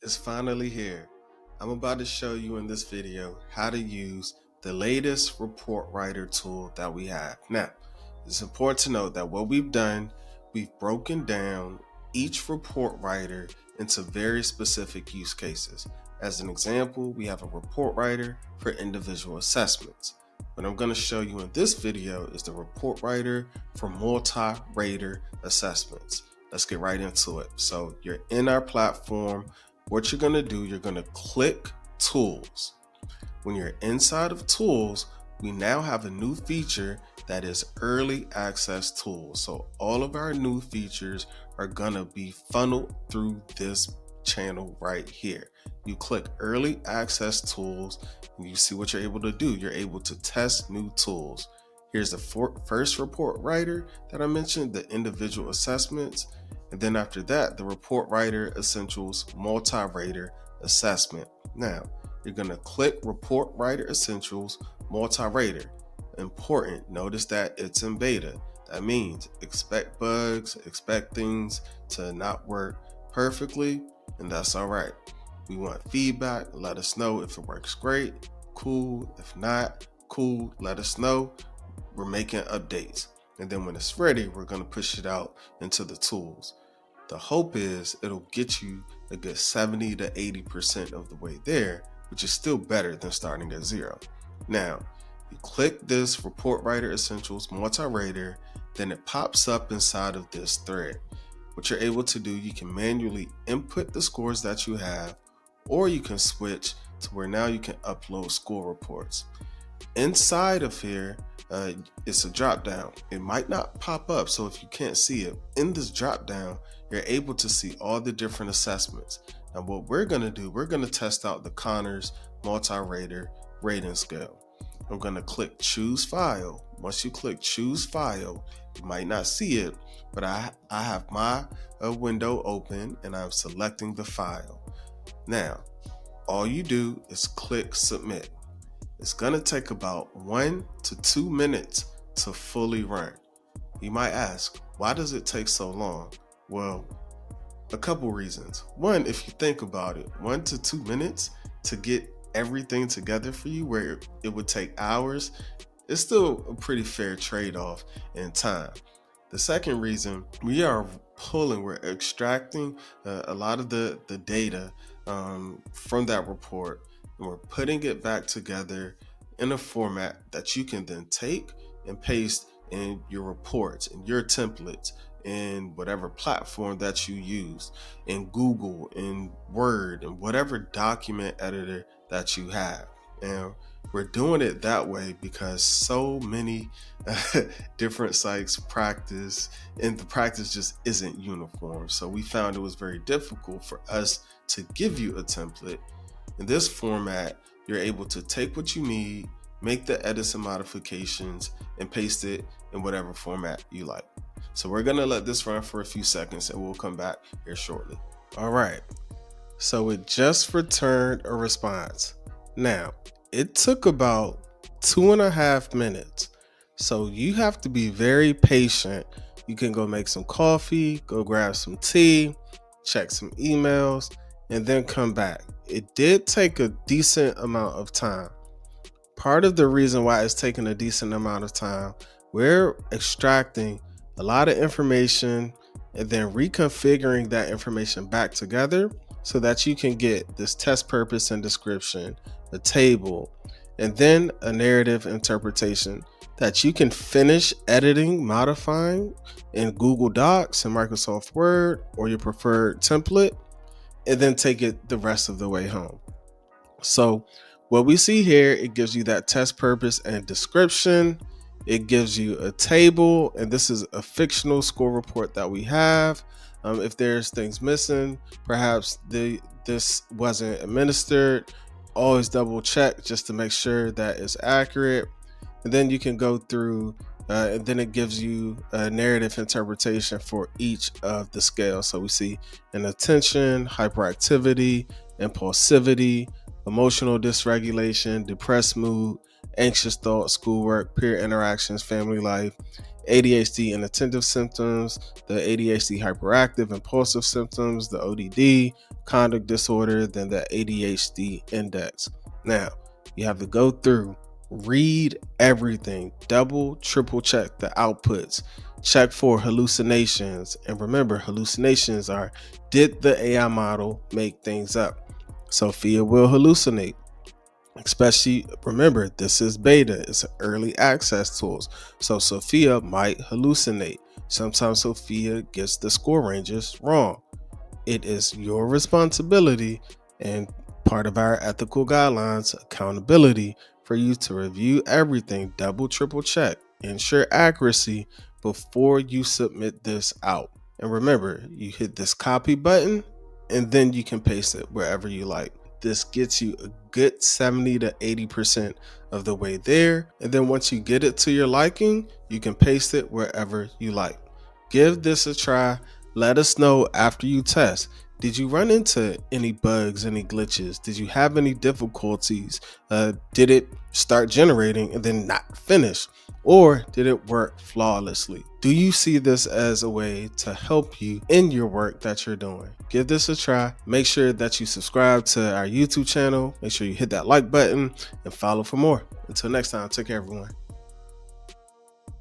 is finally here. I'm about to show you in this video how to use the latest report writer tool that we have. Now, it's important to note that what we've done, we've broken down each report writer into very specific use cases. As an example, we have a report writer for individual assessments. What I'm going to show you in this video is the report writer for multi-rater assessments. Let's get right into it. So you're in our platform. What you're going to do, you're going to click Tools. When you're inside of Tools, we now have a new feature that is Early Access Tools. So all of our new features are going to be funneled through this channel right here. You click Early Access Tools and you see what you're able to do. You're able to test new tools. Here's the first report writer that I mentioned, the individual assessments. And then after that, the report writer essentials multi-rater assessment. Now, you're going to click report writer essentials multi-rater. Important, notice that it's in beta. That means expect bugs, expect things to not work perfectly, and that's all right. We want feedback. Let us know if it works great, cool. If not, cool, let us know. We're making updates. And then when it's ready, we're going to push it out into the tools. The hope is it'll get you a good 70 to 80% of the way there, which is still better than starting at zero. Now, you click this report writer essentials multi-rater, then it pops up inside of this thread. What you're able to do, you can manually input the scores that you have, or you can switch to where now you can upload score reports. Inside of here, it's a drop down. It might not pop up, so if you can't see it, in this drop down, you're able to see all the different assessments. Now what we're going to do, we're going to test out the Connors multi-rater rating scale. I'm going to click choose file. Once you click choose file, you might not see it, but I have my window open and I'm selecting the file. Now, all you do is click submit. It's going to take about 1 to 2 minutes to fully run. You might ask, why does it take so long? Well, a couple reasons. One, if you think about it, 1 to 2 minutes to get everything together for you where it would take hours, it's still a pretty fair trade-off in time. The second reason, we're extracting a lot of the data from that report, and we're putting it back together in a format that you can then take and paste in your reports, in your templates, in whatever platform that you use, in Google, in Word, and whatever document editor that you have. And we're doing it that way because so many different sites practice, and the practice just isn't uniform. So we found it was very difficult for us to give you a template. In this format, you're able to take what you need, make the edits and modifications, and paste it in whatever format you like. So we're going to let this run for a few seconds and we'll come back here shortly. All right. So it just returned a response. Now, it took about 2.5 minutes. So you have to be very patient. You can go make some coffee, go grab some tea, check some emails, and then come back. It did take a decent amount of time. Part of the reason why it's taking a decent amount of time, we're extracting a lot of information and then reconfiguring that information back together so that you can get this test purpose and description, a table, and then a narrative interpretation that you can finish editing, modifying in Google Docs and Microsoft Word or your preferred template, and then take it the rest of the way home. So what we see here, it gives you that test purpose and description. It gives you a table, and this is a fictional score report that we have. If there's things missing, perhaps this wasn't administered, always double check just to make sure that it's accurate. And then you can go through and then it gives you a narrative interpretation for each of the scales. So we see inattention, hyperactivity, impulsivity, emotional dysregulation, depressed mood, anxious thoughts, schoolwork, peer interactions, family life, ADHD inattentive symptoms, the ADHD hyperactive impulsive symptoms, the ODD, conduct disorder, then the ADHD index. Now, you have to go through, read everything, double, triple check the outputs, check for hallucinations. And remember, hallucinations are, did the AI model make things up? Sophia will hallucinate. Especially, remember, this is beta, it's early access tools. So Sophia might hallucinate. Sometimes Sophia gets the score ranges wrong. It is your responsibility and part of our ethical guidelines, accountability, for you to review everything, double, triple check, ensure accuracy before you submit this out. And remember, you hit this copy button and then you can paste it wherever you like. This gets you a good 70 to 80% of the way there. And then once you get it to your liking, you can paste it wherever you like. Give this a try. Let us know after you test. Did you run into any bugs, any glitches? Did you have any difficulties? Did it start generating and then not finish? Or did it work flawlessly? Do you see this as a way to help you in your work that you're doing? Give this a try. Make sure that you subscribe to our YouTube channel. Make sure you hit that like button and follow for more. Until next time, take care, everyone.